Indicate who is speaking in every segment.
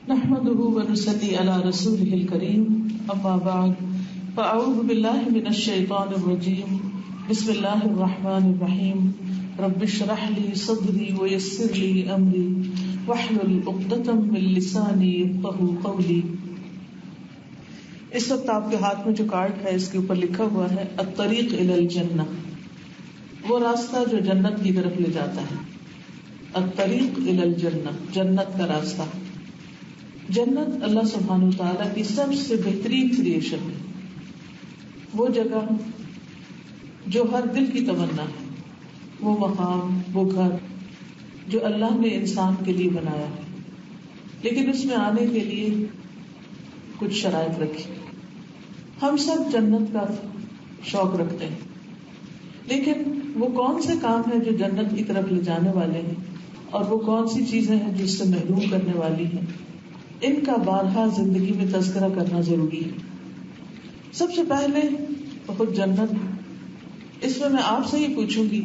Speaker 1: نحمده ونصلي على رسوله الكريم اما بعد فاعوذ بالله من الشيطان الرجيم بسم الله الرحمن الرحيم رب اشرح لي صدري ويسر لي امري واحلل عقدة من لساني يفقهوا قولي. اس وقت آپ کے ہاتھ میں جو کارڈ ہے اس کے اوپر لکھا ہوا ہے الطریق الی الجنہ، وہ راستہ جو جنت کی طرف لے جاتا ہے. الطریق الی الجنہ، جنت کا راستہ. جنت اللہ سبحانہ وتعالیٰ کی سب سے بہترین کریشن ہے، وہ جگہ جو ہر دل کی تمنا ہے، وہ مقام، وہ گھر جو اللہ نے انسان کے لیے بنایا ہے، لیکن اس میں آنے کے لیے کچھ شرائط رکھی. ہم سب جنت کا شوق رکھتے ہیں، لیکن وہ کون سے کام ہیں جو جنت کی طرف لے جانے والے ہیں اور وہ کون سی چیزیں ہیں جو اس سے محروم کرنے والی ہیں، ان کا بارہا زندگی میں تذکرہ کرنا ضروری ہے. سب سے پہلے خود جنت. اس میں آپ سے یہ پوچھوں گی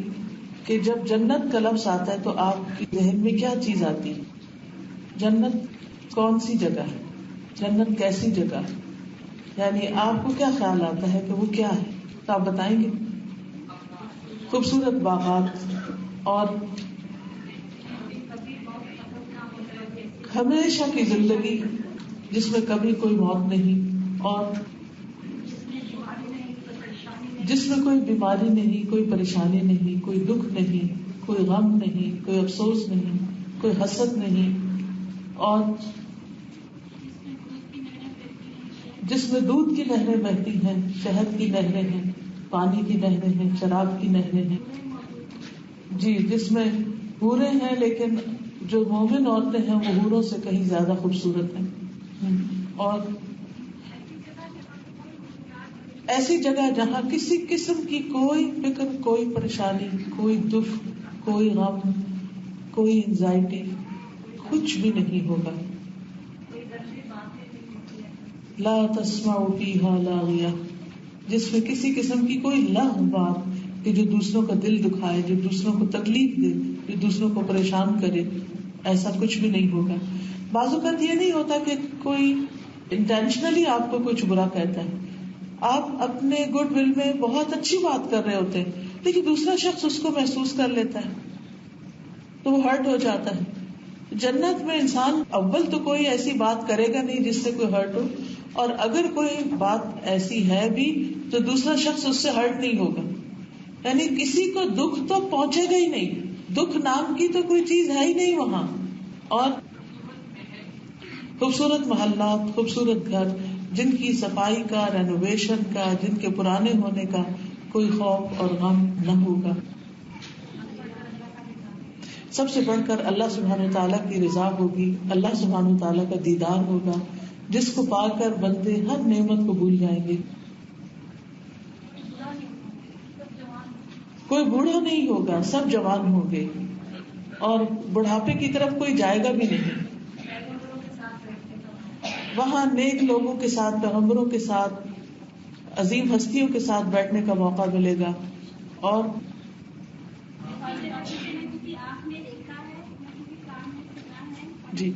Speaker 1: کہ جب جنت کا لفظ آتا ہے تو آپ کے ذہن میں کیا چیز آتی ہے؟ جنت کون سی جگہ ہے؟ جنت کیسی جگہ ہے؟ یعنی آپ کو کیا خیال آتا ہے کہ وہ کیا ہے؟ تو آپ بتائیں گے. خوبصورت باغات اور ہمیشہ کی زندگی جس میں کبھی کوئی موت نہیں، اور جس میں کوئی بیماری نہیں، کوئی پریشانی نہیں، کوئی دکھ نہیں، کوئی غم نہیں، کوئی افسوس نہیں، کوئی حسد نہیں، اور جس میں دودھ کی نہریں بہتی ہیں، شہد کی نہریں ہیں، پانی کی نہریں ہیں، شراب کی نہریں ہیں. جی، جس میں حوریں ہیں، لیکن جو مومن عورتیں ہیں وہ حوروں سے کہیں زیادہ خوبصورت ہیں. اور ایسی جگہ جہاں کسی قسم کی کوئی فکر، کوئی پریشانی، کوئی دکھ، کوئی غم، کوئی انزائٹی، کچھ بھی نہیں ہوگا. لا تسمع فیہا لاغیہ، جس میں کسی قسم کی کوئی لغو بات کہ جو دوسروں کا دل دکھائے، جو دوسروں کو تکلیف دے، جو دوسروں کو پریشان کرے، ایسا کچھ بھی نہیں ہوگا. بعض اوقات یہ نہیں ہوتا کہ کوئی انٹینشنلی آپ کو کچھ برا کہتا ہے، آپ اپنے گڈ ول میں بہت اچھی بات کر رہے ہوتے ہیں، لیکن دوسرا شخص اس کو محسوس کر لیتا ہے تو وہ ہرٹ ہو جاتا ہے. جنت میں انسان اول تو کوئی ایسی بات کرے گا نہیں جس سے کوئی ہرٹ ہو، اور اگر کوئی بات ایسی ہے بھی تو دوسرا شخص اس سے ہرٹ نہیں ہوگا. یعنی کسی کو دکھ تو پہنچے گا ہی نہیں، دکھ نام کی تو کوئی چیز ہے ہی نہیں وہاں. اور خوبصورت محلات، خوبصورت گھر جن کی صفائی کا، رینوویشن کا، جن کے پرانے ہونے کا کوئی خوف اور غم نہ ہوگا. سب سے بڑھ کر اللہ سبحانہ تعالیٰ کی رضا ہوگی، اللہ سبحانہ تعالیٰ کا دیدار ہوگا جس کو پا کر بندے ہر نعمت کو بھول جائیں گے. کوئی بوڑھا نہیں ہوگا، سب جوان ہوں گے، اور بڑھاپے کی طرف کوئی جائے گا بھی نہیں. وہاں نیک لوگوں کے ساتھ، پیغمبروں کے ساتھ، عظیم ہستیوں کے ساتھ بیٹھنے کا موقع ملے گا. اور جی،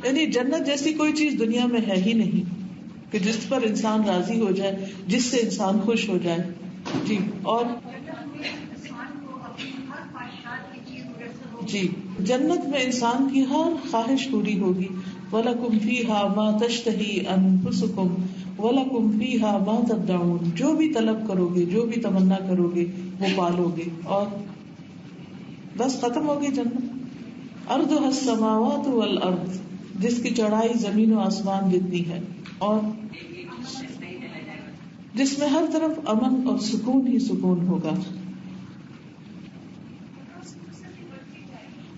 Speaker 1: یعنی جنت جیسی کوئی چیز دنیا میں ہے ہی نہیں کہ جس پر انسان راضی ہو جائے، جس سے انسان خوش ہو جائے. جی، اور جی، جنت میں انسان کی ہر خواہش پوری ہوگی. وَلَكُمْ فِيهَا مَا تَشْتَهِي أَنفُسُكُمْ وَلَكُمْ فِيهَا مَا تَدَّعُونَ، جو بھی طلب کرو گے، جو بھی تمنا کرو گے وہ پالو گے. اور بس ختم ہوگی جنت. أَرْضُهَا السَّمَاوَاتُ وَالْأَرْضُ، جس کی چوڑائی زمین و آسمان جتنی ہے، اور جس میں ہر طرف امن اور سکون ہی سکون ہوگا.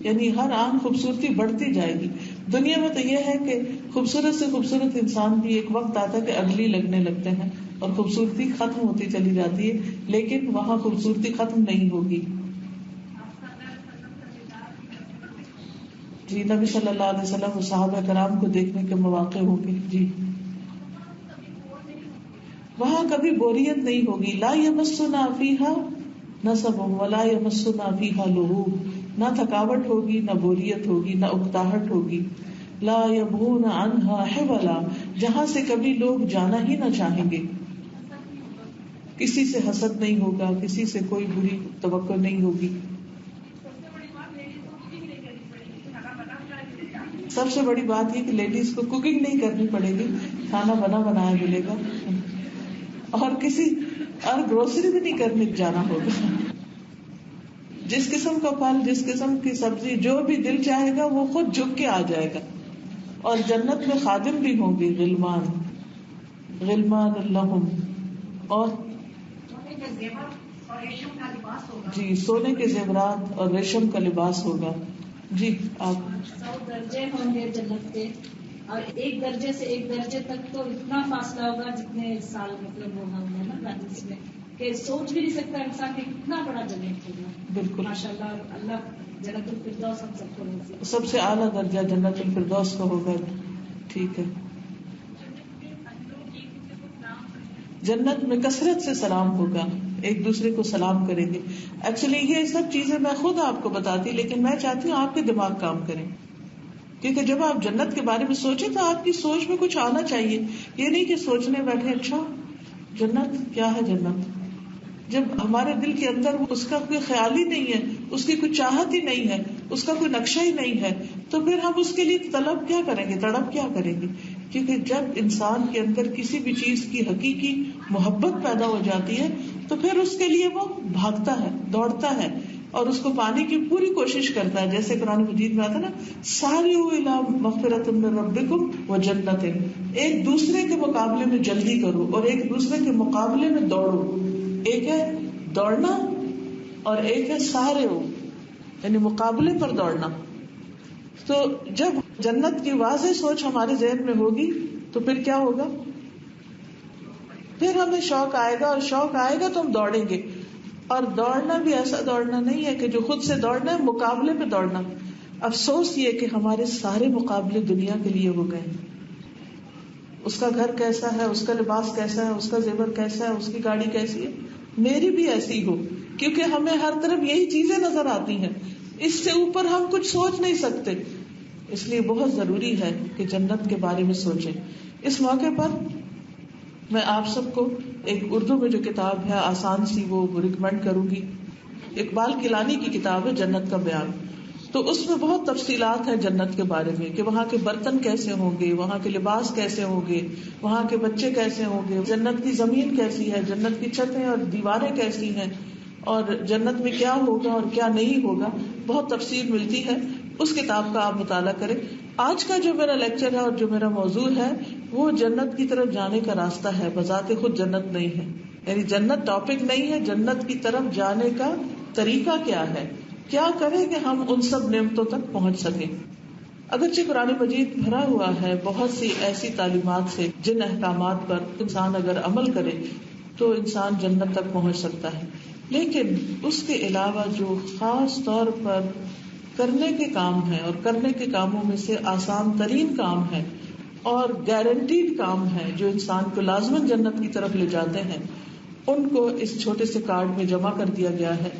Speaker 1: یعنی ہر آن خوبصورتی بڑھتی جائے گی. دنیا میں تو یہ ہے کہ خوبصورت سے خوبصورت انسان بھی ایک وقت آتا ہے کہ اگلی لگنے لگتے ہیں اور خوبصورتی ختم ہوتی چلی جاتی ہے، لیکن وہاں خوبصورتی ختم نہیں ہوگی. جی، نبی صلی اللہ علیہ وسلم و صحابہ کرام کو دیکھنے کے مواقع ہوں گے. جی، وہاں کبھی بوریت نہیں ہوگی. لا یمسنا فیہا نصب ولا یمسنا فیہا لغوب، نہ تھکاوٹ ہوگی، نہ بوریت ہوگی، نہ اکتاہٹ ہوگی. لا یبغون عنہا حولا، جہاں سے کبھی لوگ جانا ہی نہ چاہیں گے. کسی سے حسد نہیں ہوگا، کسی سے کوئی بری توقع نہیں ہوگی. سب سے بڑی بات یہ کہ لیڈیز کو کوکنگ نہیں کرنی پڑے گی، کھانا بنا بنایا ملے گا، اور گروسری بھی نہیں کرنے جانا ہوگا. جس قسم کا پھل، جس قسم کی سبزی، جو بھی دل چاہے گا وہ خود جھک کے آ جائے گا. اور جنت میں خادم بھی ہوں گے، غلمان لہم، اور جی سونے کے زیورات اور ریشم کا لباس ہوگا. جی آپ
Speaker 2: 100 درجے ہوں گے جنت کے، اور ایک درجے سے ایک درجے تک تو اتنا فاصلہ ہوگا جتنے سال مطلب وہ ہوں گے نا اس میں، کہ سوچ بھی نہیں سکتا انسان کہ کتنا بڑا جنت ہوگا.
Speaker 1: بالکل
Speaker 2: ماشاء اللہ. اللہ جنت الفردوس ہم سب کو نصیب.
Speaker 1: سب سے اعلیٰ درجہ جنت الفردوس کا ہوگا. ٹھیک ہے. جنت میں کثرت سے سلام ہوگا، ایک دوسرے کو سلام کریں گے. ایکچولی یہ سب چیزیں میں خود آپ کو بتاتی، لیکن میں چاہتی ہوں آپ کے دماغ کام کریں، کیونکہ جب آپ جنت کے بارے میں سوچیں تو آپ کی سوچ میں کچھ آنا چاہیے. یہ نہیں کہ سوچنے بیٹھے اچھا جنت کیا ہے. جنت جب ہمارے دل کے اندر اس کا کوئی خیال ہی نہیں ہے، اس کی کوئی چاہت ہی نہیں ہے، اس کا کوئی نقشہ ہی نہیں ہے، تو پھر ہم اس کے لیے طلب کیا کریں گے، تڑپ کیا کریں گے. کیونکہ جب انسان کے اندر کسی بھی چیز کی حقیقی محبت پیدا ہو جاتی ہے تو پھر اس کے لیے وہ بھاگتا ہے، دوڑتا ہے، اور اس کو پانے کی پوری کوشش کرتا ہے. جیسے قرآن مجید میں آتا نا، سارعوا الی مغفرۃ من ربکم وجنۃ، ایک دوسرے کے مقابلے میں جلدی کرو اور ایک دوسرے کے مقابلے میں دوڑو. ایک ہے دوڑنا اور ایک ہے سارعوا، یعنی مقابلے پر دوڑنا. تو جب جنت کی واضح سوچ ہمارے ذہن میں ہوگی تو پھر کیا ہوگا، پھر ہمیں شوق آئے گا، اور شوق آئے گا تو ہم دوڑیں گے. اور دوڑنا بھی ایسا دوڑنا نہیں ہے کہ جو خود سے دوڑنا ہے، مقابلے پہ دوڑنا. افسوس یہ کہ ہمارے سارے مقابلے دنیا کے لیے ہو گئے. اس کا گھر کیسا ہے، اس کا لباس کیسا ہے، اس کا زیور کیسا ہے، اس کی گاڑی کیسی ہے، میری بھی ایسی ہو. کیونکہ ہمیں ہر طرف یہی چیزیں نظر آتی ہیں، اس سے اوپر ہم کچھ سوچ نہیں سکتے. اس لیے بہت ضروری ہے کہ جنت کے بارے میں سوچیں. اس موقع پر میں آپ سب کو ایک اردو میں جو کتاب ہے آسان سی وہ ریکمینڈ کروں گی. اقبال کیلانی کی کتاب ہے جنت کا بیان. تو اس میں بہت تفصیلات ہیں جنت کے بارے میں، کہ وہاں کے برتن کیسے ہوں گے، وہاں کے لباس کیسے ہوں گے، وہاں کے بچے کیسے ہوں گے، جنت کی زمین کیسی ہے، جنت کی چھتیں اور دیواریں کیسی ہیں، اور جنت میں کیا ہوگا اور کیا نہیں ہوگا. بہت تفصیل ملتی ہے. اس کتاب کا آپ مطالعہ کریں. آج کا جو میرا لیکچر ہے اور جو میرا موضوع ہے وہ جنت کی طرف جانے کا راستہ ہے، بذات خود جنت نہیں ہے. یعنی جنت ٹاپک نہیں ہے، جنت کی طرف جانے کا طریقہ کیا ہے، کیا کریں کہ ہم ان سب نعمتوں تک پہنچ سکیں. اگرچہ قرآن مجید بھرا ہوا ہے بہت سی ایسی تعلیمات سے جن احکامات پر انسان اگر عمل کرے تو انسان جنت تک پہنچ سکتا ہے، لیکن اس کے علاوہ جو خاص طور پر کرنے کے کام ہیں اور کرنے کے کاموں میں سے آسان ترین کام ہے اور گارنٹیڈ کام ہے جو انسان کو لازماً جنت کی طرف لے جاتے ہیں، ان کو اس چھوٹے سے کارڈ میں جمع کر دیا گیا ہے.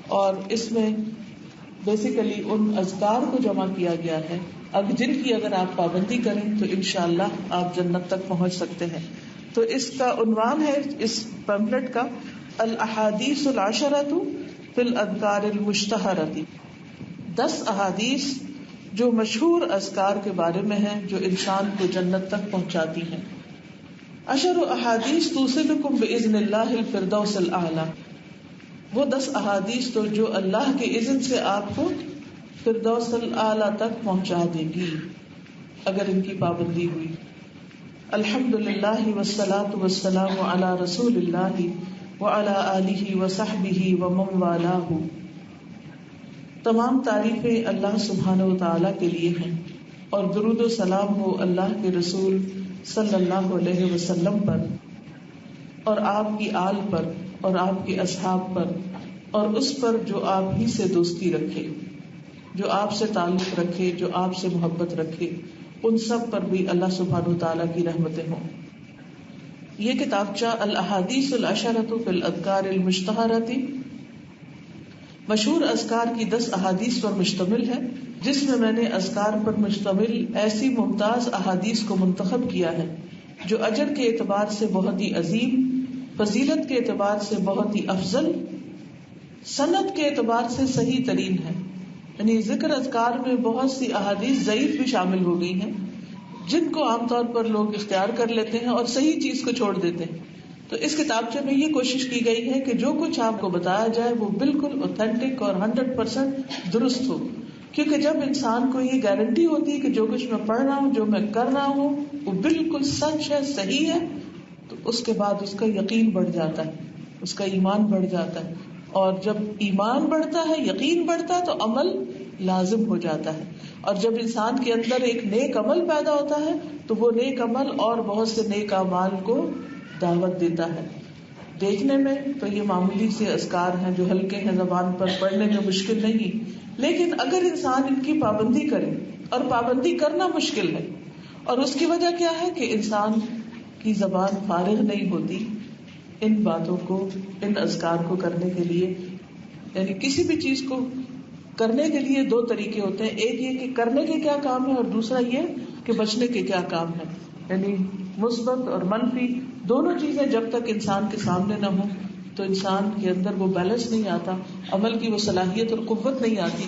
Speaker 1: اور اس میں بیسیکلی ان اذکار کو جمع کیا گیا ہے جن کی اگر آپ پابندی کریں تو انشاءاللہ آپ جنت تک پہنچ سکتے ہیں. تو اس کا عنوان ہے اس پیمفلٹ کا الاحادیث العشرۃ فی الاذکار المشتہرۃ، 10 احادیث جو مشہور اذکار کے بارے میں ہیں جو انسان کو جنت تک پہنچاتی ہیں. 10 احادیث توصلکم باذن اللہ الفردوس الاعلی، وہ 10 احادیث تو جو اللہ کے اذن سے آپ کو فردوس الاعلی تک پہنچا دے گی اگر ان کی پابندی ہوئی. الحمدللہ والصلاۃ والسلام علی رسول اللہ وعلی آلہ وصحبہ ومن والاہ. تمام تعریفیں اللہ سبحانہ و تعالیٰ کے لیے ہیں اور درود و سلام ہو اللہ کے رسول صلی اللہ علیہ وسلم پر اور آپ کی آل پر اور آپ کے اصحاب پر اور اس پر جو آپ ہی سے دوستی رکھے، جو آپ سے تعلق رکھے، جو آپ سے محبت رکھے، ان سب پر بھی اللہ سبحانہ و تعالیٰ کی رحمتیں ہوں. یہ کتابچہ الاحادیث العشرۃ فی الاذکار المشتہرۃ مشہور اذکار کی 10 احادیث پر مشتمل ہے، جس میں میں نے اذکار پر مشتمل ایسی ممتاز احادیث کو منتخب کیا ہے جو اجر کے اعتبار سے بہت ہی عظیم، فضیلت کے اعتبار سے بہت ہی افضل، سند کے اعتبار سے صحیح ترین ہے. یعنی ذکر اذکار میں بہت سی احادیث ضعیف بھی شامل ہو گئی ہیں جن کو عام طور پر لوگ اختیار کر لیتے ہیں اور صحیح چیز کو چھوڑ دیتے ہیں. تو اس کتابچے میں یہ کوشش کی گئی ہے کہ جو کچھ آپ کو بتایا جائے وہ بالکل اوتھینٹک اور 100% درست ہو، کیونکہ جب انسان کو یہ گارنٹی ہوتی ہے کہ جو کچھ میں پڑھ رہا ہوں، جو میں کر رہا ہوں وہ بالکل سچ ہے، صحیح ہے، تو اس کے بعد اس کا یقین بڑھ جاتا ہے، اس کا ایمان بڑھ جاتا ہے. اور جب ایمان بڑھتا ہے، یقین بڑھتا ہے، تو عمل لازم ہو جاتا ہے. اور جب انسان کے اندر ایک نیک عمل پیدا ہوتا ہے تو وہ نیک عمل اور بہت سے نیک اعمال کو دعوت دیتا ہے. دیکھنے میں تو یہ معمولی سے اذکار ہیں جو ہلکے ہیں، زبان پر پڑھنے میں مشکل نہیں، لیکن اگر انسان ان کی پابندی کرے، اور پابندی کرنا مشکل ہے، اور اس کی وجہ کیا ہے کہ انسان کی زبان فارغ نہیں ہوتی ان باتوں کو، ان اذکار کو کرنے کے لیے. یعنی کسی بھی چیز کو کرنے کے لیے 2 طریقے ہوتے ہیں، ایک یہ کہ کرنے کے کیا کام ہے، اور دوسرا یہ کہ بچنے کے کیا کام ہے. یعنی مثبت اور منفی دونوں چیزیں جب تک انسان کے سامنے نہ ہوں تو انسان کے اندر وہ بیلنس نہیں آتا، عمل کی وہ صلاحیت اور قوت نہیں آتی.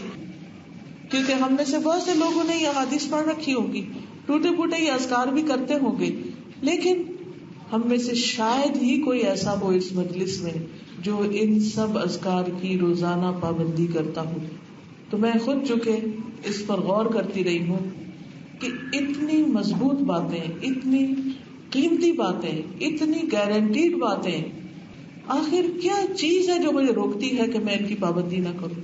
Speaker 1: کیونکہ ہم میں سے بہت سے لوگوں نے یہ حدیث پڑھ رکھی ہوگی، ٹوٹے پھوٹے یہ اذکار بھی کرتے ہوں گے، لیکن ہم میں سے شاید ہی کوئی ایسا ہو اس مجلس میں جو ان سب اذکار کی روزانہ پابندی کرتا ہو. تو میں خود چونکہ اس پر غور کرتی رہی ہوں کہ اتنی مضبوط باتیں، اتنی قیمتی باتیں، اتنی گارنٹیڈ باتیں، آخر کیا چیز ہے جو مجھے روکتی ہے کہ میں ان کی پابندی نہ کروں؟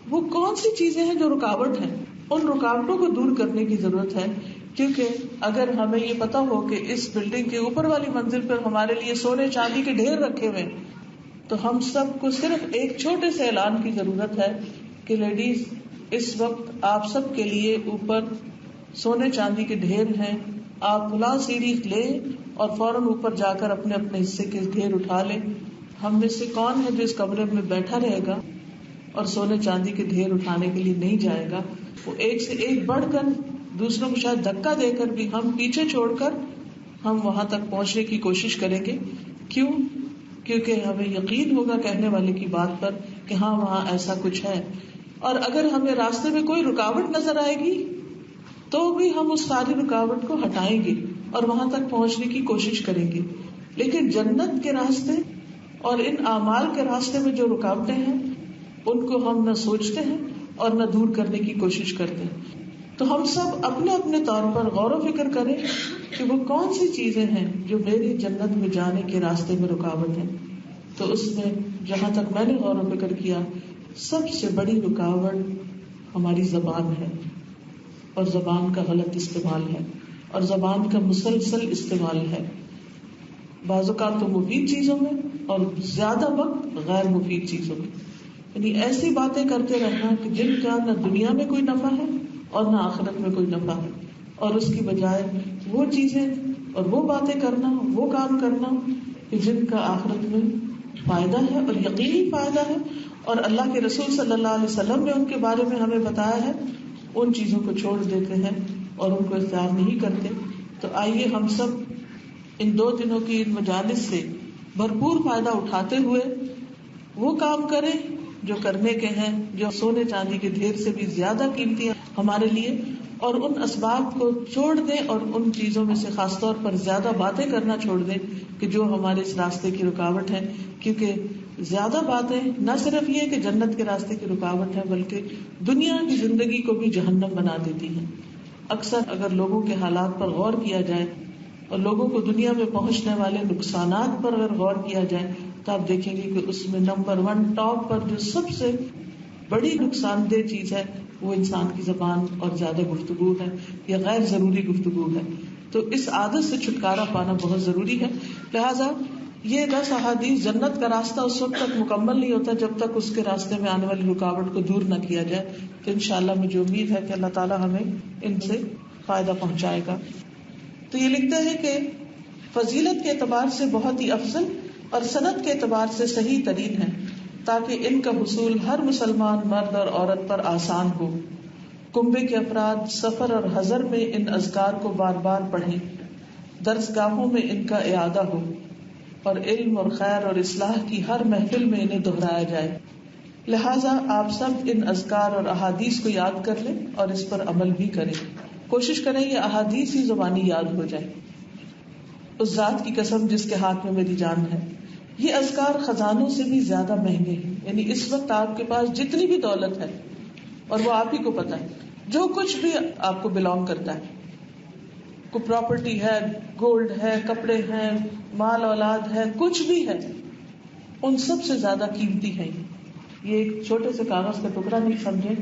Speaker 1: وہ کون سی چیزیں ہیں جو رکاوٹ ہیں؟ ان رکاوٹوں کو دور کرنے کی ضرورت ہے. کیونکہ اگر ہمیں یہ پتا ہو کہ اس بلڈنگ کے اوپر والی منزل پر ہمارے لیے سونے چاندی کے ڈھیر رکھے ہوئے، تو ہم سب کو صرف ایک چھوٹے سے اعلان کی ضرورت ہے کہ لیڈیز، اس وقت آپ سب کے لیے اوپر سونے چاندی کے ڈھیر ہیں، آپ فلاں سیڑھی لیں اور فوراً اوپر جا کر اپنے اپنے حصے کے ڈھیر اٹھا لیں. ہم میں سے کون ہے جو اس کمرے میں بیٹھا رہے گا اور سونے چاندی کے ڈھیر اٹھانے کے لیے نہیں جائے گا؟ وہ ایک سے ایک بڑھ کر دوسروں کو شاید دھکا دے کر بھی ہم پیچھے چھوڑ کر ہم وہاں تک پہنچنے کی کوشش کریں گے. کیوں؟ کیونکہ ہمیں یقین ہوگا کہنے والے کی بات پر کہ ہاں وہاں ایسا کچھ ہے. اور اگر ہمیں راستے میں کوئی رکاوٹ نظر آئے گی تو بھی ہم اس ساری رکاوٹ کو ہٹائیں گے اور وہاں تک پہنچنے کی کوشش کریں گے. لیکن جنت کے راستے اور ان اعمال کے راستے میں جو رکاوٹیں ہیں ان کو ہم نہ سوچتے ہیں اور نہ دور کرنے کی کوشش کرتے ہیں. تو ہم سب اپنے اپنے طور پر غور و فکر کریں کہ وہ کون سی چیزیں ہیں جو میری جنت میں جانے کے راستے میں رکاوٹ ہیں. تو اس میں جہاں تک میں نے غور و فکر کیا، سب سے بڑی رکاوٹ ہماری زبان ہے، اور زبان کا غلط استعمال ہے، اور زبان کا مسلسل استعمال ہے. بعض اوقات تو مفید چیزوں میں اور زیادہ وقت غیر مفید چیزوں میں. یعنی ایسی باتیں کرتے رہنا کہ جن کا نہ دنیا میں کوئی نفع ہے اور نہ آخرت میں کوئی نفع ہے، اور اس کی بجائے وہ چیزیں اور وہ باتیں کرنا، وہ کام کرنا کہ جن کا آخرت میں فائدہ ہے اور یقینی فائدہ ہے، اور اللہ کے رسول صلی اللہ علیہ وسلم نے ان کے بارے میں ہمیں بتایا ہے، ان چیزوں کو چھوڑ دیتے ہیں اور ان کو اختیار نہیں کرتے. تو آئیے ہم سب ان 2 دنوں کی ان مجالس سے بھرپور فائدہ اٹھاتے ہوئے وہ کام کریں جو کرنے کے ہیں، جو سونے چاندی کے ڈھیر سے بھی زیادہ قیمتی ہے ہمارے لیے، اور ان اسباب کو چھوڑ دیں اور ان چیزوں میں سے خاص طور پر زیادہ باتیں کرنا چھوڑ دیں کہ جو ہمارے اس راستے کی رکاوٹ ہے. کیونکہ زیادہ باتیں نہ صرف یہ کہ جنت کے راستے کی رکاوٹ ہے، بلکہ دنیا کی زندگی کو بھی جہنم بنا دیتی ہیں. اکثر اگر لوگوں کے حالات پر غور کیا جائے اور لوگوں کو دنیا میں پہنچنے والے نقصانات پر اگر غور کیا جائے تو آپ دیکھیں گے کہ اس میں نمبر 1 ٹاپ پر جو سب سے بڑی نقصان دہ چیز ہے وہ انسان کی زبان اور زیادہ گفتگو ہے یا غیر ضروری گفتگو ہے. تو اس عادت سے چھٹکارا پانا بہت ضروری ہے. لہٰذا یہ 10 احادیث، جنت کا راستہ اس وقت تک مکمل نہیں ہوتا جب تک اس کے راستے میں آنے والی رکاوٹ کو دور نہ کیا جائے. تو انشاءاللہ مجھے امید ہے کہ اللہ تعالیٰ ہمیں ان سے فائدہ پہنچائے گا. تو یہ لکھتا ہے کہ فضیلت کے اعتبار سے بہت ہی افضل اور سند کے اعتبار سے صحیح ترین ہے. تاکہ ان کا حصول ہر مسلمان مرد اور عورت پر آسان ہو. کنبے کے افراد سفر اور حضر میں ان اذکار کو بار بار پڑھیں، درس گاہوں میں ان کا اعادہ ہو اور علم اور خیر اور اصلاح کی ہر محفل میں انہیں دہرایا جائے. لہٰذا آپ سب ان اذکار اور احادیث کو یاد کر لیں اور اس پر عمل بھی کریں. کوشش کریں یہ احادیث ہی زبانی یاد ہو جائے. اس ذات کی قسم جس کے ہاتھ میں میری جان ہے، یہ اذکار خزانوں سے بھی زیادہ مہنگے ہیں. یعنی اس وقت آپ کے پاس جتنی بھی دولت ہے، اور وہ آپ ہی کو پتا ہے، جو کچھ بھی آپ کو بلانگ کرتا ہے، کوئی پراپرٹی ہے، گولڈ ہے، کپڑے ہیں، مال اولاد ہے، کچھ بھی ہے، ان سب سے زیادہ قیمتی ہے. یہ ایک چھوٹے سے کاغذ کا ٹکڑا نہیں سمجھے،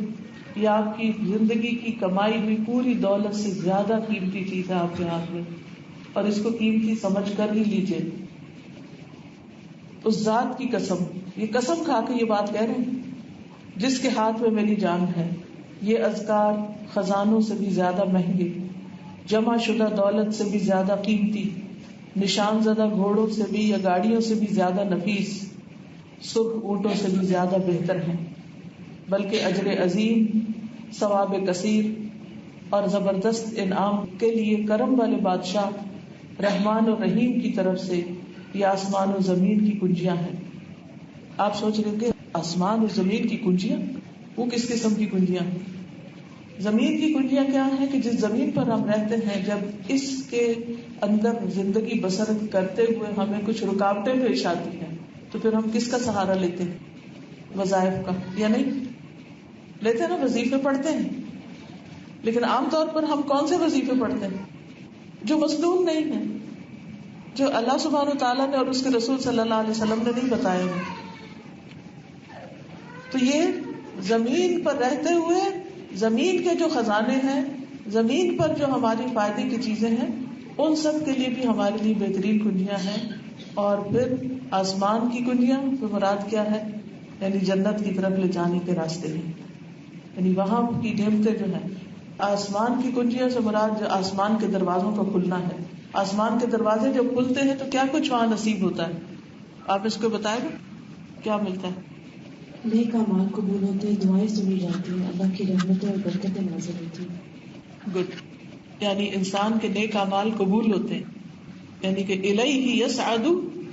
Speaker 1: یہ آپ کی زندگی کی کمائی ہوئی پوری دولت سے زیادہ قیمتی چیز ہے آپ کے ہاتھ میں، اور اس کو قیمتی سمجھ کر ہی لیجیے. اس ذات کی قسم، یہ قسم کھا کے یہ بات کہہ رہے ہیں جس کے ہاتھ میں میری جان ہے، یہ اذکار خزانوں سے بھی زیادہ مہنگے، جمع شدہ دولت سے بھی زیادہ قیمتی، نشان زدہ گھوڑوں سے بھی یا گاڑیوں سے بھی زیادہ نفیس، سرخ اونٹوں سے بھی زیادہ بہتر ہیں، بلکہ اجر عظیم، ثواب کثیر اور زبردست انعام کے لیے کرم والے بادشاہ رحمان اور رحیم کی طرف سے یہ آسمان و زمین کی کنجیاں ہیں. آپ سوچ رہے کہ آسمان اور زمین کی کنجیاں، وہ کس قسم کی کنجیاں ہیں؟ زمین کی کنجیاں کیا ہیں کہ جس زمین پر ہم رہتے ہیں، جب اس کے اندر زندگی بسر کرتے ہوئے ہمیں کچھ رکاوٹیں پیش آتی ہیں تو پھر ہم کس کا سہارا لیتے ہیں؟ وظائف کا. یا نہیں لیتے ہیں نا، وظیفے پڑھتے ہیں، لیکن عام طور پر ہم کون سے وظیفے پڑھتے ہیں؟ جو مسنون نہیں ہیں، جو اللہ سبحانہ و تعالیٰ نے اور اس کے رسول صلی اللہ علیہ وسلم نے نہیں بتائے ہیں. تو یہ زمین پر رہتے ہوئے زمین کے جو خزانے ہیں، زمین پر جو ہماری فائدے کی چیزیں ہیں، ان سب کے لیے بھی ہمارے لیے بہترین کنجیاں ہیں. اور پھر آسمان کی کنجیاں تو مراد کیا ہے؟ یعنی جنت کی طرف لے جانے کے راستے ہیں، یعنی وہاں کی نعمتیں جو ہیں. آسمان کی کنجیوں سے مراد جو آسمان کے دروازوں کا کھلنا ہے. آسمان کے دروازے جب کھلتے ہیں تو کیا کچھ وہاں نصیب ہوتا ہے؟ آپ اس کو بتائیں گے کیا ملتا ہے؟
Speaker 3: نیک اعمال قبول ہوتے ہیں، دعائیں سنی جاتی ہیں، اللہ کی رحمتیں اور برکتیں نازل ہوتی ہیں.
Speaker 1: گڈ. یعنی انسان کے نیک اعمال قبول ہوتے ہیں، یعنی کہ الیہ یصعد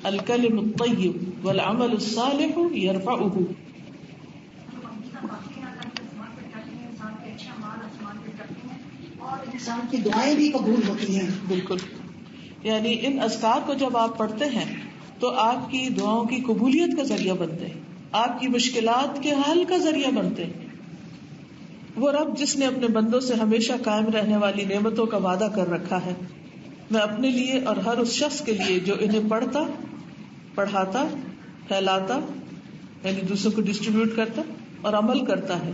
Speaker 1: الکلم الطیب والعمل الصالح یرفعہ.
Speaker 3: اور انسان کی دعائیں بھی قبول ہوتی ہیں.
Speaker 1: بالکل. یعنی ان اذکار کو جب آپ پڑھتے ہیں تو آپ کی دعاؤں کی قبولیت کا ذریعہ بنتے ہیں، آپ کی مشکلات کے حل کا ذریعہ بنتے ہیں. وہ رب جس نے اپنے بندوں سے ہمیشہ قائم رہنے والی نعمتوں کا وعدہ کر رکھا ہے، میں اپنے لیے اور ہر اس شخص کے لیے جو انہیں پڑھتا، پڑھاتا، پھیلاتا یعنی دوسروں کو ڈسٹریبیوٹ کرتا اور عمل کرتا ہے،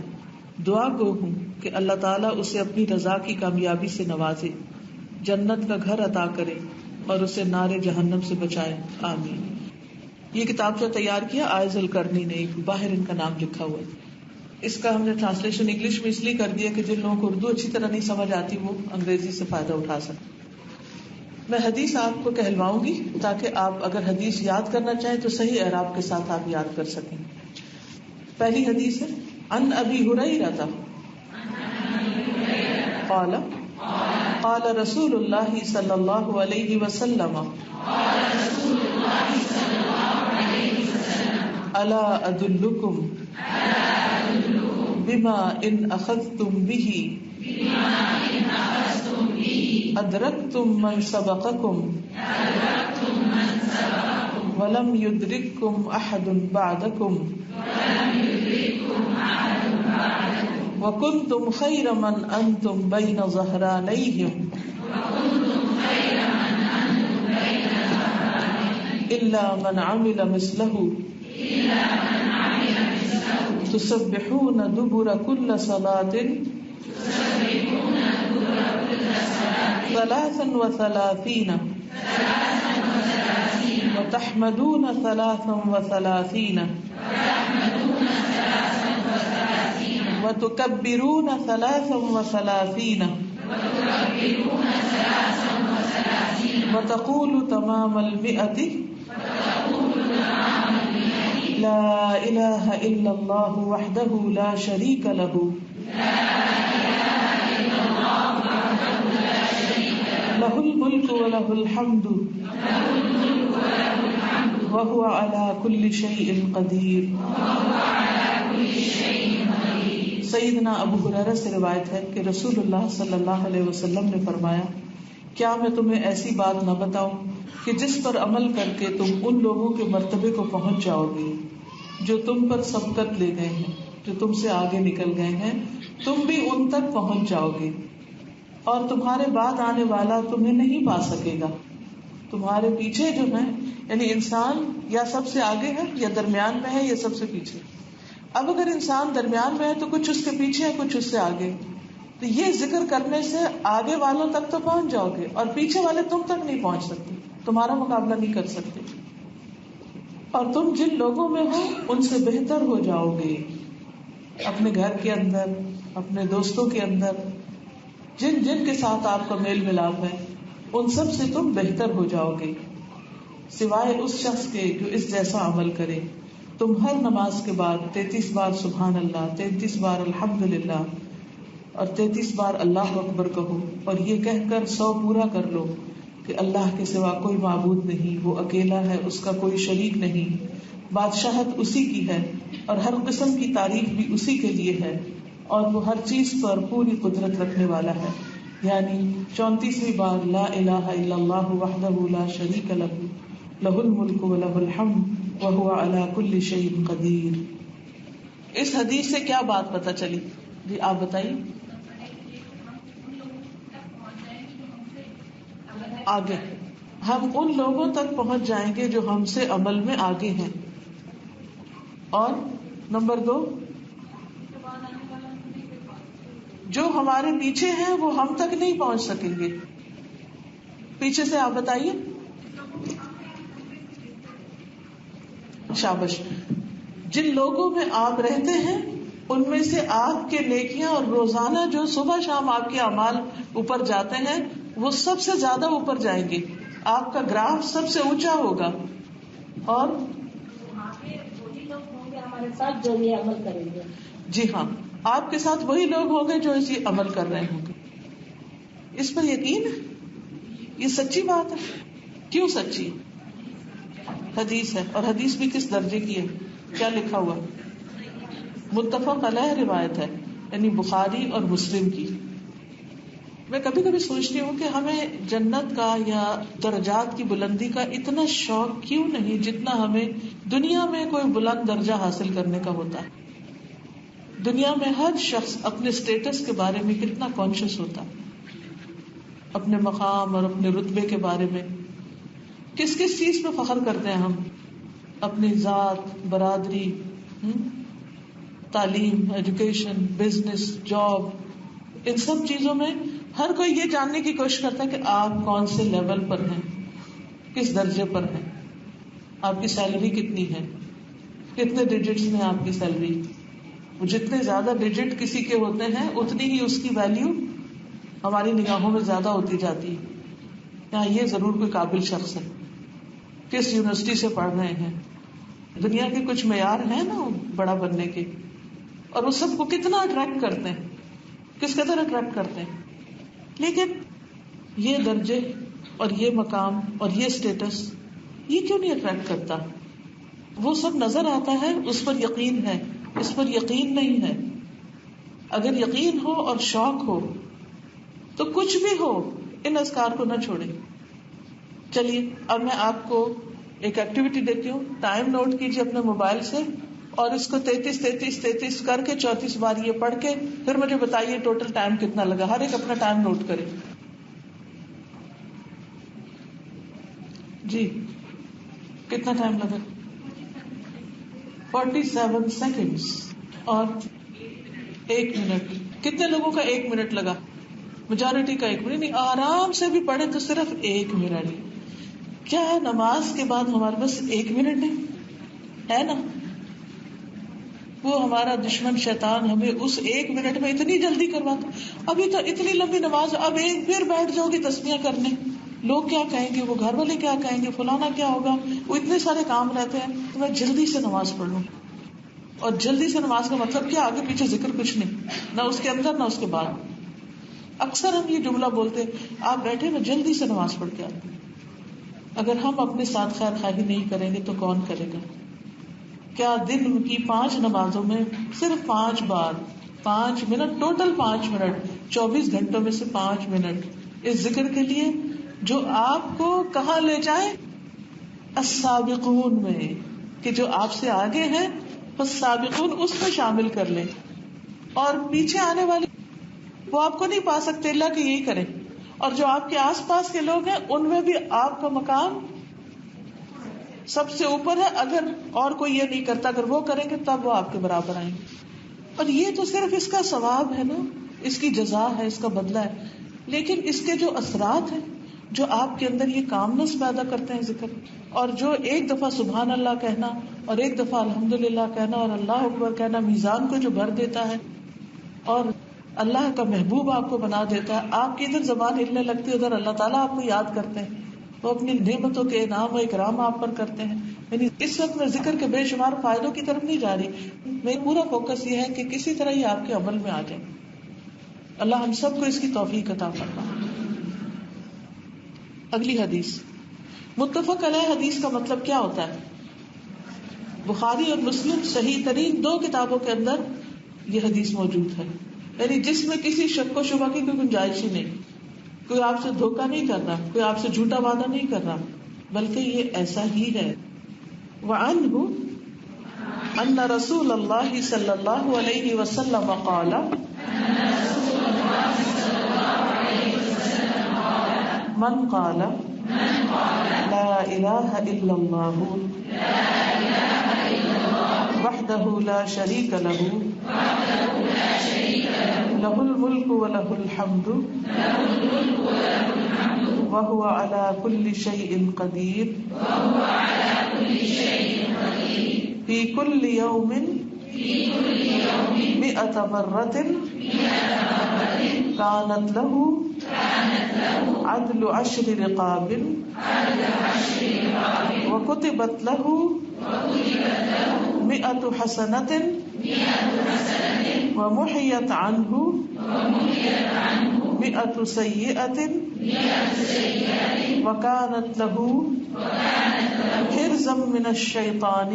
Speaker 1: دعا گو ہوں کہ اللہ تعالیٰ اسے اپنی رضا کی کامیابی سے نوازے، جنت کا گھر عطا کرے اور اسے نار جہنم سے بچائے. آمین. یہ کتاب جو تیار کیا آئز القرنی نے، ایک باہر ان کا نام لکھا ہوا ہے. اس کا ہم نے ٹرانسلیشن انگلش میں اس لیے کر دیا کہ جن لوگوں کو اردو اچھی طرح نہیں سمجھ آتی وہ انگریزی سے فائدہ اٹھا سکیں. میں حدیث آپ کو کہلواؤں گی تاکہ آپ اگر حدیث یاد کرنا چاہیں تو صحیح اعراب کے ساتھ آپ یاد کر سکیں. پہلی حدیث ہے ان ابی ہریرہ قال قال رسول اللہ صلی اللہ علیہ وسلم الا ادلکم بما ان اخذتم به ادرکتم من سبقکم ولم یدرککم احد بعدکم وکنتم خیر من انتم بین ظہرانیہم الا من عمل مثلہ تسبحون دبر كل صلاة 33 وتحمدون 33 وتكبرون 33 وتقول تمام 100 لا الہ الا اللہ وحدہ لا شریک لہ لہ الملک ولہ الحمد وهو على كل شيء قدیر. سیدنا ابو ہریرہ سے روایت ہے کہ رسول اللہ صلی اللہ علیہ وسلم نے فرمایا، کیا میں تمہیں ایسی بات نہ بتاؤں کہ جس پر عمل کر کے تم ان لوگوں کے مرتبے کو پہنچ جاؤ گے جو تم پر سبقت لے گئے ہیں، جو تم سے آگے نکل گئے ہیں، تم بھی ان تک پہنچ جاؤ گے اور تمہارے بعد آنے والا تمہیں نہیں پا سکے گا. تمہارے پیچھے جو ہیں، یعنی انسان یا سب سے آگے ہے یا درمیان میں ہے یا سب سے پیچھے. اب اگر انسان درمیان میں ہے تو کچھ اس کے پیچھے ہے، کچھ اس سے آگے. تو یہ ذکر کرنے سے آگے والوں تک تو پہنچ جاؤ گے اور پیچھے والے تم تک نہیں پہنچ سکتے، تمہارا مقابلہ نہیں کر سکتے. اور تم جن لوگوں میں ہو ان سے بہتر ہو جاؤ گے. اپنے گھر کے اندر، اپنے دوستوں کے اندر، جن جن کے ساتھ آپ کا میل ملاپ ہے ان سب سے تم بہتر ہو جاؤ گے، سوائے اس شخص کے جو اس جیسا عمل کرے. تم ہر نماز کے بعد 33 بار سبحان اللہ، 33 بار الحمدللہ اور 33 بار اللہ اکبر کہو، اور یہ کہہ کر 100 پورا کر لو کہ اللہ کے سوا کوئی معبود نہیں، وہ اکیلا ہے، اس کا کوئی شریک نہیں، بادشاہت اسی کی ہے اور ہر قسم کی تعریف بھی اسی کے لیے ہے، اور وہ ہر چیز پر پوری قدرت رکھنے والا ہے. یعنی 34ویں بار لا الہ الا اللہ وحدہ لا شریک لہ لہ الملک ولہ الحمد وہو علی کل شیء قدیر. اس حدیث سے کیا بات پتہ چلی؟ جی آپ بتائیے. آگے ہم ان لوگوں تک پہنچ جائیں گے جو ہم سے عمل میں آگے ہیں. اور نمبر 2، جو ہمارے پیچھے ہیں وہ ہم تک نہیں پہنچ سکیں گے. پیچھے سے آپ بتائیے. شابش. جن لوگوں میں آپ رہتے ہیں ان میں سے آپ کے نیکیاں اور روزانہ جو صبح شام آپ کے اعمال اوپر جاتے ہیں وہ سب سے زیادہ اوپر جائیں گے. آپ کا گراف سب سے اونچا ہوگا. اور
Speaker 2: وہی لوگ ہوں گے ہمارے ساتھ جو یہ عمل کریں گے.
Speaker 1: جی ہاں، آپ کے ساتھ وہی لوگ ہوں گے جو اسی عمل کر رہے ہوں گے. اس پر یقین ہے؟ یہ سچی بات ہے. کیوں سچی؟ حدیث ہے، اور حدیث بھی کس درجے کی ہے؟ کیا لکھا ہوا؟ متفق علیہ روایت ہے، یعنی بخاری اور مسلم کی. میں کبھی کبھی سوچتی ہوں کہ ہمیں جنت کا یا درجات کی بلندی کا اتنا شوق کیوں نہیں جتنا ہمیں دنیا میں کوئی بلند درجہ حاصل کرنے کا ہوتا ہے. دنیا میں ہر شخص اپنے سٹیٹس کے بارے میں کتنا کانشیس ہوتا ہے، اپنے مقام اور اپنے رتبے کے بارے میں. کس کس چیز پہ فخر کرتے ہیں ہم؟ اپنی ذات، برادری، تعلیم، ایجوکیشن، بزنس، جاب، ان سب چیزوں میں ہر کوئی یہ جاننے کی کوشش کرتا ہے کہ آپ کون سے لیول پر ہیں، کس درجے پر ہیں، آپ کی سیلری کتنی ہے، کتنے ڈیجٹس میں آپ کی سیلری. جتنے زیادہ ڈیجٹ کسی کے ہوتے ہیں اتنی ہی اس کی ویلیو ہماری نگاہوں میں زیادہ ہوتی جاتی ہے. یہاں یہ ضرور کوئی قابل شخص ہے، کس یونیورسٹی سے پڑھ رہے ہیں. دنیا کے کچھ معیار ہیں نا بڑا بننے کے، اور وہ سب کو کتنا اٹریکٹ کرتے ہیں، کس قدر اٹریکٹ کرتے ہیں. لیکن یہ درجے اور یہ مقام اور یہ اسٹیٹس یہ کیوں نہیں اٹریکٹ کرتا؟ وہ سب نظر آتا ہے، اس پر یقین ہے، اس پر یقین نہیں ہے. اگر یقین ہو اور شوق ہو تو کچھ بھی ہو ان اذکار کو نہ چھوڑیں. چلیے اب میں آپ کو ایک ایکٹیویٹی دیتی ہوں. ٹائم نوٹ کیجیے اپنے موبائل سے اور اس کو 33 کر کے 34 بار یہ پڑھ کے پھر مجھے بتائیے ٹوٹل ٹائم کتنا لگا. ہر ایک اپنا ٹائم نوٹ کرے. جی کتنا ٹائم لگا؟ 47 سیکنڈز اور 1 منٹ. کتنے لوگوں کا 1 منٹ لگا؟ میجورٹی کا 1 منٹ نہیں. آرام سے بھی پڑھے تو صرف 1 منٹ. کیا ہے نماز کے بعد ہمارے پاس 1 منٹ ہے نا؟ وہ ہمارا دشمن شیطان ہمیں اس 1 منٹ میں اتنی جلدی کرواتا. ابھی تو اتنی لمبی نماز، اب ایک پھر بیٹھ جاؤ گی تسبیح کرنے. لوگ کیا کہیں گے، وہ گھر والے کیا کہیں گے، فلانا کیا ہوگا، وہ اتنے سارے کام رہتے ہیں تو میں جلدی سے نماز پڑھ لوں. اور جلدی سے نماز کا مطلب کیا، آگے پیچھے ذکر کچھ نہیں، نہ اس کے اندر نہ اس کے بعد. اکثر ہم یہ جملہ بولتے آپ بیٹھے میں جلدی سے نماز پڑھ کے آتے. اگر ہم اپنے ساتھ خیر خواہی نہیں کریں گے تو کون کرے گا؟ کیا دن کی 5 نمازوں میں صرف 5 بار 5 منٹ، ٹوٹل 5 منٹ 24 گھنٹوں میں سے 5 منٹ اس ذکر کے لیے جو آپ کو کہاں لے جائے؟ السابقون میں، کہ جو آپ سے آگے ہیں السابقون اس میں شامل کر لیں، اور پیچھے آنے والے وہ آپ کو نہیں پا سکتے اللہ کہ یہی کریں. اور جو آپ کے آس پاس کے لوگ ہیں ان میں بھی آپ کا مقام سب سے اوپر ہے. اگر اور کوئی یہ نہیں کرتا، اگر وہ کریں گے تب وہ آپ کے برابر آئیں گے. اور یہ تو صرف اس کا ثواب ہے نا، اس کی جزا ہے، اس کا بدلہ ہے. لیکن اس کے جو اثرات ہیں، جو آپ کے اندر یہ کامنس پیدا کرتے ہیں ذکر، اور جو ایک دفعہ سبحان اللہ کہنا اور ایک دفعہ الحمدللہ کہنا اور اللہ اکبر کہنا میزان کو جو بھر دیتا ہے اور اللہ کا محبوب آپ کو بنا دیتا ہے. آپ کی ادھر زبان ہلنے لگتی ہے، ادھر اللہ تعالیٰ آپ کو یاد کرتے ہیں، وہ اپنی نعمتوں کے انعام و اکرام آپ پر کرتے ہیں. یعنی اس وقت میں ذکر کے بے شمار فائدوں کی طرف نہیں جا رہی، میرا پورا فوکس یہ ہے کہ کسی طرح یہ آپ کے عمل میں آ جائے. اللہ ہم سب کو اس کی توفیق عطا فرمائے. اگلی حدیث، متفق علیہ حدیث کا مطلب کیا ہوتا ہے؟ بخاری اور مسلم صحیح ترین 2 کتابوں کے اندر یہ حدیث موجود ہے، یعنی جس میں کسی شک و شبہ کی کوئی گنجائش ہی نہیں. کوئی آپ سے دھوکہ نہیں کر رہا، کوئی آپ سے جھوٹا وعدہ نہیں کر رہا، بلکہ یہ ایسا ہی ہے. وعنہ ان رسول اللہ صلی اللہ علیہ وسلم قال من قال لا الہ الا اللہ وحدہ لا شریک لہ لہ الملک ولہ الحمد وهو على كل شيء قدير في كل يوم 100 مرة كانت له عدل 10 رقاب وكتبت له 100 حسنة ومحيت عنه 100 سيئة وكانت له حرزا من الشيطان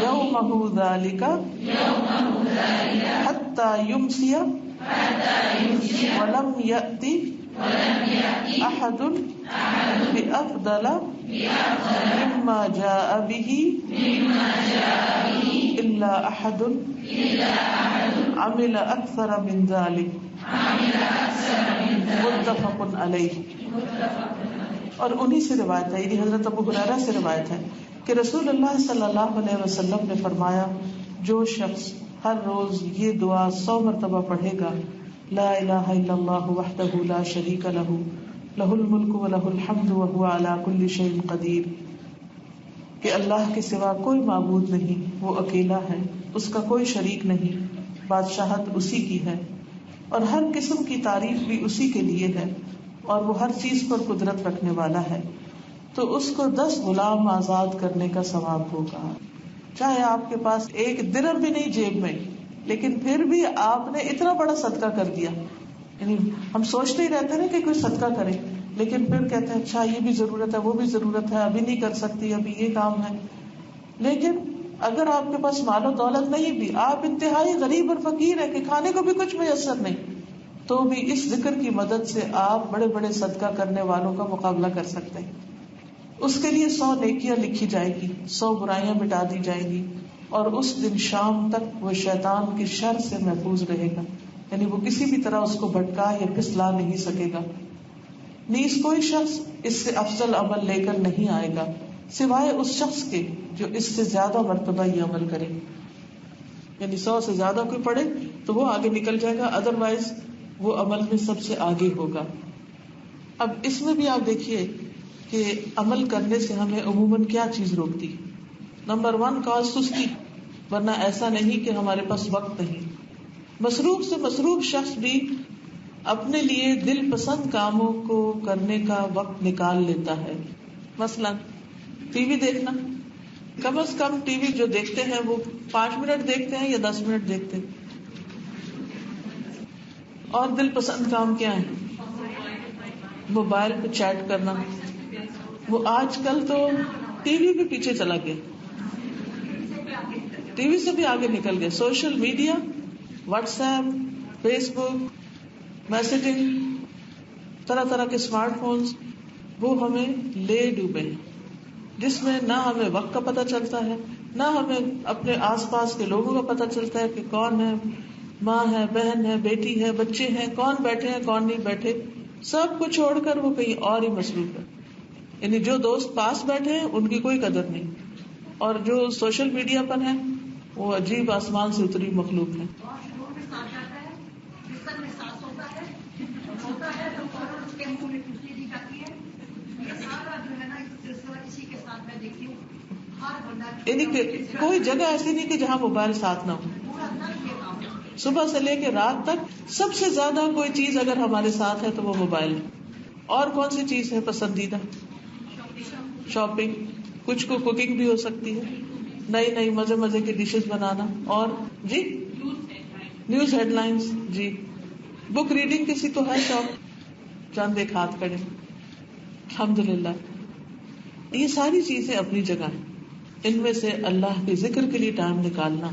Speaker 1: يومه ذلك حتى يمسي ولم يأتي أحد بأفضل مما جاء به إلا أحد عمل أكثر من ذلك متفق علیہ. اور انہی سے روایت ہے، یعنی حضرت ابو ہریرہ سے روایت ہے کہ رسول اللہ صلی اللہ علیہ وسلم نے فرمایا، جو شخص ہر روز یہ دعا 100 مرتبہ پڑھے گا، لا الہ الا اللہ وحدہ لا شریک لہ لہ الملک ولہ الحمد وہو علی کل شیء قدیر، کہ اللہ کے سوا کوئی معبود نہیں، وہ اکیلا ہے، اس کا کوئی شریک نہیں، بادشاہت اسی کی ہے اور ہر قسم کی تعریف بھی اسی کے لیے ہے، اور وہ ہر چیز پر قدرت رکھنے والا ہے. تو اس کو 10 غلام آزاد کرنے کا ثواب ہوگا. چاہے آپ کے پاس 1 درہم بھی نہیں جیب میں، لیکن پھر بھی آپ نے اتنا بڑا صدقہ کر دیا. یعنی ہم سوچتے ہی رہتے ہیں کہ کوئی صدقہ کرے، لیکن پھر کہتے ہیں اچھا یہ بھی ضرورت ہے، وہ بھی ضرورت ہے، ابھی نہیں کر سکتی، ابھی یہ کام ہے. لیکن اگر آپ کے پاس مال و دولت نہیں بھی، آپ انتہائی غریب اور فقیر ہیں کہ کھانے کو بھی کچھ میسر نہیں، تو بھی اس ذکر کی مدد سے آپ بڑے بڑے صدقہ کرنے والوں کا مقابلہ کر سکتے ہیں. اس کے لیے 100 نیکیاں لکھی جائے گی، 100 برائیاں مٹا دی جائیں گی، اور اس دن شام تک وہ شیطان کی شر سے محفوظ رہے گا. یعنی وہ کسی بھی طرح اس کو بھٹکا یا پھسلا نہیں سکے گا. نیز کوئی شخص اس سے افضل عمل لے کر نہیں آئے گا سوائے اس شخص کے جو اس سے زیادہ مرتبہ یہ عمل کرے. یعنی 100 سے زیادہ کوئی پڑھے تو وہ آگے نکل جائے گا، ادروائز وہ عمل میں سب سے آگے ہوگا. اب اس میں بھی آپ دیکھیے کہ عمل کرنے سے ہمیں عموماً کیا چیز روکتی. نمبر 1 کاز سستی، ورنہ ایسا نہیں کہ ہمارے پاس وقت نہیں. مصروف سے مصروف شخص بھی اپنے لیے دل پسند کاموں کو کرنے کا وقت نکال لیتا ہے. مثلا ٹی وی دیکھنا، کم از کم ٹی وی جو دیکھتے ہیں وہ 5 منٹ دیکھتے ہیں یا 10 منٹ دیکھتے ہیں. اور دل پسند کام کیا ہے؟ موبائل پہ چیٹ کرنا. وہ آج کل تو ٹی وی بھی پیچھے چلا گیا، ٹی وی سے بھی آگے نکل گیا. Social media, WhatsApp, Facebook, messaging, طرح طرح کے اسمارٹ فونز، وہ ہمیں لے ڈوبے ہیں، جس میں نہ ہمیں وقت کا پتہ چلتا ہے، نہ ہمیں اپنے آس پاس کے لوگوں کا پتہ چلتا ہے کہ کون ہے، ماں ہے، بہن ہے، بیٹی ہے، بچے ہیں، کون بیٹھے ہیں، کون نہیں بیٹھے. سب کو چھوڑ کر وہ کہیں اور ہی مصروف ہے. یعنی جو دوست پاس بیٹھے ہیں ان کی کوئی قدر نہیں، اور جو سوشل میڈیا پر ہیں وہ عجیب آسمان سے اتری مخلوق ہے. یعنی کہ کوئی جگہ ایسی نہیں کہ جہاں موبائل ساتھ نہ ہو. صبح سے لے کے رات تک سب سے زیادہ کوئی چیز اگر ہمارے ساتھ ہے تو وہ موبائل ہے. اور کون سی چیز ہے پسندیدہ؟ شاپنگ، کچھ کو کوکنگ بھی ہو سکتی ہے، نئی نئی مزے مزے کی ڈشز بنانا. اور جی نیوز ہیڈ لائنز. جی بک ریڈنگ کسی کو ہے شوق؟ چند ایک ہاتھ کھڑے. الحمدللہ. یہ ساری چیزیں اپنی جگہ ہیں. ان میں سے اللہ کے ذکر کے لیے ٹائم نکالنا،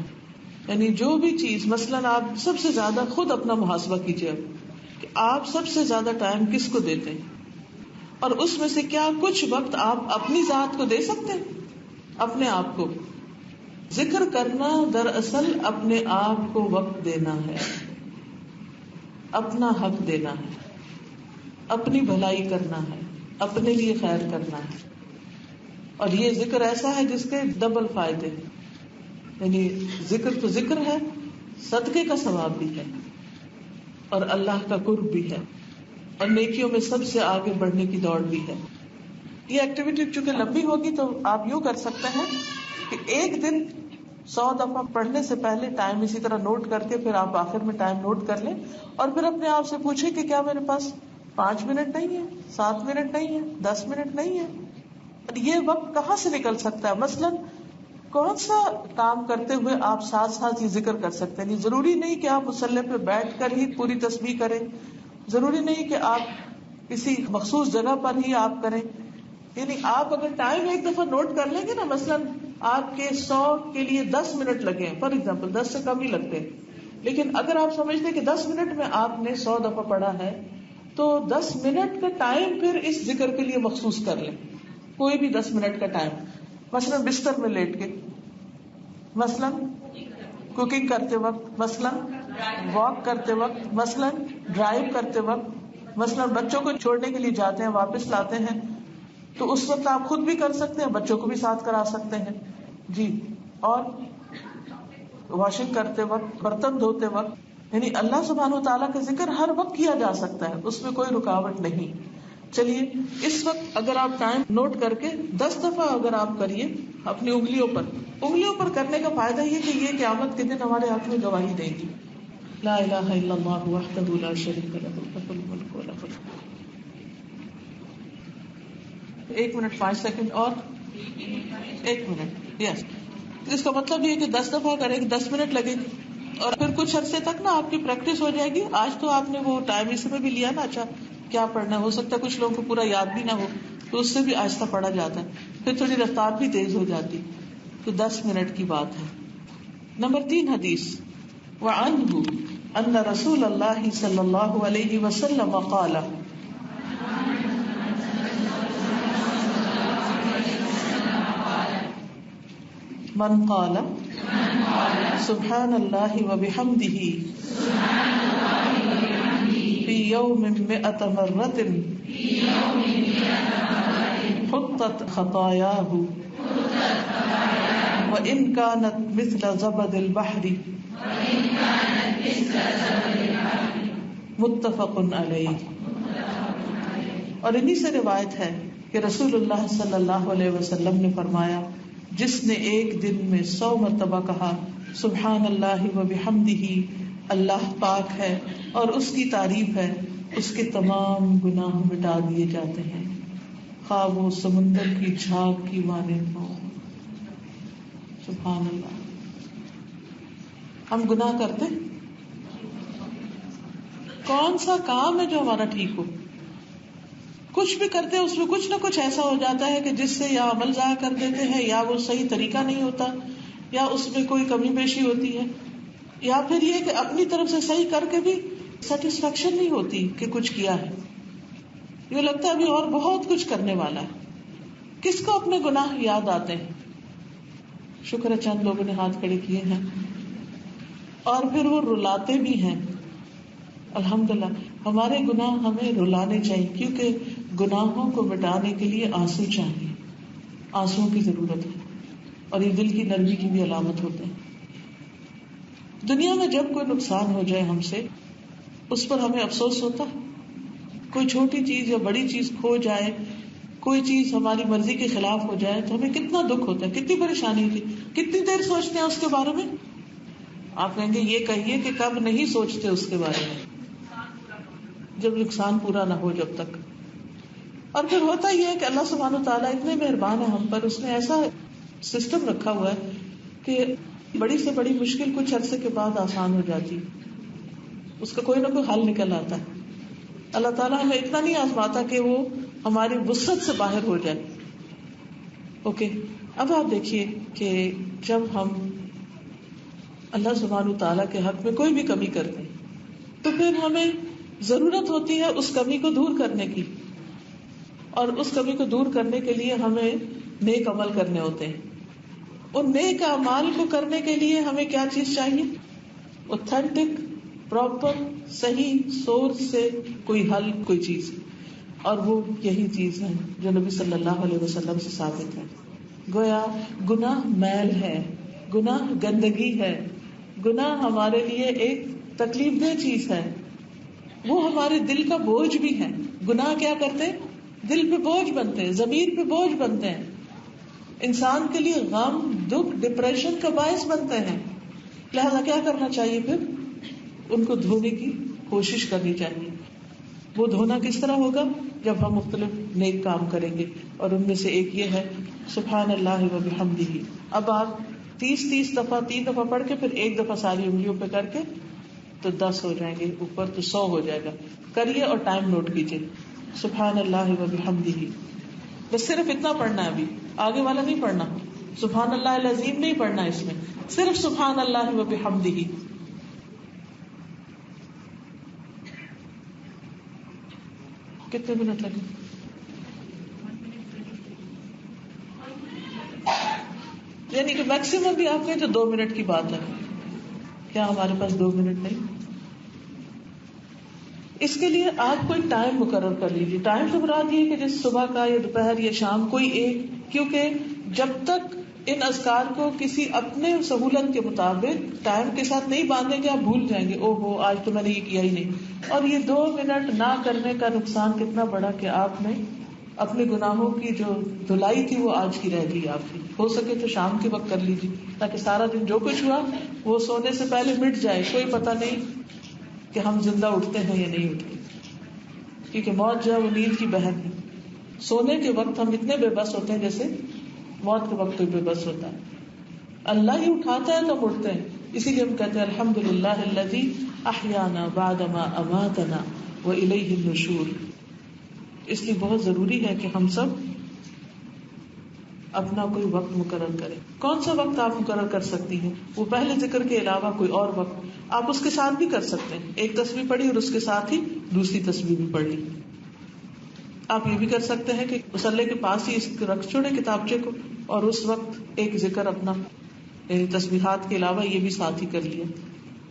Speaker 1: یعنی جو بھی چیز، مثلاً آپ سب سے زیادہ خود اپنا محاسبہ کیجیے کہ آپ سب سے زیادہ ٹائم کس کو دیتے ہیں، اور اس میں سے کیا کچھ وقت آپ اپنی ذات کو دے سکتے ہیں، اپنے آپ کو. ذکر کرنا دراصل اپنے آپ کو وقت دینا ہے، اپنا حق دینا ہے، اپنی بھلائی کرنا ہے، اپنے لیے خیر کرنا ہے. اور یہ ذکر ایسا ہے جس کے ڈبل فائدے، یعنی ذکر تو ذکر ہے، صدقے کا ثواب بھی ہے، اور اللہ کا قرب بھی ہے، اور نیکیوں میں سب سے آگے بڑھنے کی دوڑ بھی ہے. یہ ایکٹیویٹی چونکہ لمبی ہوگی تو آپ یوں کر سکتے ہیں کہ ایک دن 100 دفعہ پڑھنے سے پہلے ٹائم اسی طرح نوٹ کر کے پھر آپ آخر میں ٹائم نوٹ کر لیں، اور پھر اپنے آپ سے پوچھیں کہ کیا میرے پاس 5 منٹ نہیں ہے، 7 منٹ نہیں ہے، 10 منٹ نہیں ہے. یہ وقت کہاں سے نکل سکتا ہے؟ مثلاً کون سا کام کرتے ہوئے آپ ساتھ ساتھ یہ ذکر کر سکتے ہیں؟ ضروری نہیں کہ آپ مصلی پہ بیٹھ کر ہی پوری تسبیح کریں، ضروری نہیں کہ آپ کسی مخصوص جگہ پر ہی آپ کریں. یعنی آپ اگر ٹائم ایک دفعہ نوٹ کر لیں گے نا، مثلاً آپ کے 100 کے لیے 10 منٹ لگے، فار ایگزامپل 10 سے کم ہی لگتے ہیں، لیکن اگر آپ سمجھتے کہ 10 منٹ میں آپ نے 100 دفعہ پڑھا ہے تو 10 منٹ کا ٹائم پھر اس ذکر کے لیے مخصوص کر لیں. کوئی بھی 10 منٹ کا ٹائم، مثلاً بستر میں لیٹ کے، مثلاً کوکنگ کرتے وقت، مثلاً واک کرتے وقت، مثلاً ڈرائیو کرتے وقت، مثلاً بچوں کو چھوڑنے کے لیے جاتے ہیں واپس لاتے ہیں تو اس وقت آپ خود بھی کر سکتے ہیں، بچوں کو بھی ساتھ کرا سکتے ہیں. جی. اور واشنگ کرتے وقت، برتن دھوتے وقت، یعنی اللہ سبحانہ و تعالیٰ کا ذکر ہر وقت کیا جا سکتا ہے، اس میں کوئی رکاوٹ نہیں. چلیے اس وقت اگر آپ ٹائم نوٹ کر کے 10 دفعہ اگر آپ کریے اپنی انگلیوں پر کرنے کا فائدہ یہ کہ یہ قیامت کے دن ہمارے حق میں گواہی دے گی. لا الہ الا اللہ وحدہ لا شریک لہ لہ الملک ولہ الحمد. 1 منٹ 5 سیکنڈ اور 1 منٹ. یس. اس کا مطلب یہ کہ 10 دفعہ کریں گے 10 منٹ لگے گی، اور پھر کچھ عرصے تک نا آپ کی پریکٹس ہو جائے گی. آج تو آپ نے وہ ٹائم اس میں بھی لیا نا، اچھا کیا پڑھنا ہے، ہو سکتا ہے کچھ لوگوں کو پورا یاد بھی نہ ہو تو اس سے بھی آہستہ پڑھا جاتا ہے، پھر تھوڑی رفتار بھی تیز ہو جاتی. تو 10 منٹ کی بات ہے. نمبر 3 حدیث. وعنہ ان رسول اللہ صلی اللہ علیہ وسلم قال من قال سبحان اللہ وبحمدہ فی یوم 100 مرۃ حطت خطایاہ وإن كانت مثل زبد البحر متفق علیہ. اور انہی سے روایت ہے کہ رسول اللہ صلی اللہ علیہ وسلم نے فرمایا، جس نے ایک دن میں 100 مرتبہ کہا سبحان اللہ وبحمدہ اللہ پاک ہے اور اس کی تعریف ہے، اس کے تمام گناہ مٹا دیے جاتے ہیں، خواہ وہ سمندر کی جھاگ کی مانند ہو. سبحان اللہ. ہم گناہ کرتے، کون سا کام ہے جو ہمارا ٹھیک ہو؟ کچھ بھی کرتے اس میں کچھ نہ کچھ ایسا ہو جاتا ہے کہ جس سے یا عمل ضائع کر دیتے ہیں، یا وہ صحیح طریقہ نہیں ہوتا، یا اس میں کوئی کمی بیشی ہوتی ہے، یا پھر یہ کہ اپنی طرف سے صحیح کر کے بھی سیٹسفیکشن نہیں ہوتی کہ کچھ کیا ہے، یہ لگتا ہے ابھی اور بہت کچھ کرنے والا ہے. کس کو اپنے گناہ یاد آتے ہیں؟ شکر ہے چند لوگوں نے ہاتھ کھڑے کیے ہیں. اور پھر وہ رلاتے بھی ہیں. الحمدللہ ہمارے گناہ ہمیں رلانے چاہیے، کیونکہ گناہوں کو مٹانے کے لیے آنسو چاہیے، آنسوؤں کی ضرورت ہے، اور یہ دل کی نرمی کی بھی علامت ہوتے ہیں. دنیا میں جب کوئی نقصان ہو جائے ہم سے، اس پر ہمیں افسوس ہوتا، کوئی چھوٹی چیز یا بڑی چیز کھو جائے، کوئی چیز ہماری مرضی کے خلاف ہو جائے تو ہمیں کتنا دکھ ہوتا ہے، کتنی پریشانی ہوتی، کتنی دیر سوچتے ہیں اس کے بارے میں. آپ کہیں گے یہ کہیے کہ کب نہیں سوچتے اس کے بارے میں؟ جب نقصان پورا نہ ہو جب تک. اور پھر ہوتا یہ ہے کہ اللہ سبحانہ وتعالیٰ اتنے مہربان ہے ہم پر، اس نے ایسا سسٹم رکھا ہوا ہے کہ بڑی سے بڑی مشکل کچھ عرصے کے بعد آسان ہو جاتی، اس کا کوئی نہ کوئی حل نکل آتا ہے. اللہ تعالیٰ ہمیں اتنا نہیں آزماتا کہ وہ ہماری وسعت سے باہر ہو جائے. اوکے، اب آپ دیکھیے کہ جب ہم اللہ سبحانہ وتعالیٰ کے حق میں کوئی بھی کمی کرتے ہیں تو پھر ہمیں ضرورت ہوتی ہے اس کمی کو دور کرنے کی، اور اس کمی کو دور کرنے کے لیے ہمیں نیک عمل کرنے ہوتے ہیں. ان نیک اعمال کو کرنے کے لیے ہمیں کیا چیز چاہیے؟ اوتھینٹک، پراپر، صحیح سورس سے کوئی حل، کوئی چیز، اور وہ یہی چیز ہے جو نبی صلی اللہ علیہ وسلم سے ثابت ہے. گویا گناہ میل ہے، گناہ گندگی ہے، گناہ ہمارے لیے ایک تکلیف دہ چیز ہے، وہ ہمارے دل کا بوجھ بھی ہے. گناہ کیا کرتے؟ دل پہ بوجھ بنتے ہیں، ضمیر پہ بوجھ بنتے ہیں، انسان کے لیے غم، دکھ، ڈپریشن کا باعث بنتے ہیں. لہذا کیا کرنا چاہیے؟ پھر ان کو دھونے کی کوشش کرنی چاہیے. وہ دھونا کس طرح ہوگا؟ جب ہم مختلف نیک کام کریں گے، اور ان میں سے ایک یہ ہے سبحان اللہ و بحمدہ. اب آپ 30 دفعہ 3 دفعہ پڑھ کے پھر ایک دفعہ ساری انگلیوں پہ کر کے تو 10 ہو جائیں گے، اوپر تو 100 ہو جائے گا. کریے اور ٹائم نوٹ کیجیے. سبحان اللہ و بحمدہ، بس صرف اتنا پڑھنا ہے، ابھی آگے والا نہیں پڑھنا. سبحان اللہ العظیم نہیں پڑھنا، اس میں صرف سبحان اللہ و بحمدہ. کتنے منٹ لگے؟ یعنی کہ میکسیمم بھی آپ کہیں تو 2 منٹ کی بات ہے. کیا ہمارے پاس 2 منٹ نہیں؟ اس کے لیے آپ کوئی ٹائم مقرر کر لیجیے. ٹائم سے مراد یہ کہ جیسے صبح کا یا دوپہر یا شام کوئی ایک، کیونکہ جب تک ان اذکار کو کسی اپنے سہولت کے مطابق ٹائم کے ساتھ نہیں باندھیں گے، آپ بھول جائیں گے، او ہو آج تو میں نے یہ کیا ہی نہیں. اور یہ 2 منٹ نہ کرنے کا نقصان کتنا بڑا کہ آپ نے اپنے گناہوں کی جو دھلائی تھی وہ آج کی رہ گئی آپ کی. ہو سکے تو شام کے وقت کر لیجیے تاکہ سارا دن جو کچھ ہوا وہ سونے سے پہلے مٹ جائے. کوئی پتہ نہیں کہ ہم زندہ اٹھتے ہیں یا نہیں اٹھتے، کیونکہ موت جو ہے وہ نیند کی بہن ہے. سونے کے وقت ہم اتنے بے بس ہوتے ہیں جیسے موت کے وقت کوئی بے بس ہوتا ہے. اللہ ہی اٹھاتا ہے تو ہم اٹھتے ہیں. اسی لیے ہم کہتے ہیں الحمدللہ الذی احیانا بعدما اماتنا والیہ النشور. اس لیے بہت ضروری ہے کہ ہم سب اپنا کوئی وقت مقرر کریں. کون سا وقت آپ مقرر کر سکتی ہیں؟ وہ پہلے ذکر کے علاوہ کوئی اور وقت آپ اس کے ساتھ بھی کر سکتے ہیں. ایک تسبیح پڑھی اور اس کے ساتھ ہی دوسری تسبیح بھی پڑھ لی. آپ یہ بھی کر سکتے ہیں کہ مصلی کے پاس ہی رکھ چھوڑے کتابچے کو، اور اس وقت ایک ذکر اپنا یعنی تسبیحات کے علاوہ یہ بھی ساتھ ہی کر لیا.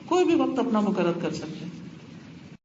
Speaker 1: کوئی بھی وقت اپنا مقرر کر سکتے ہیں.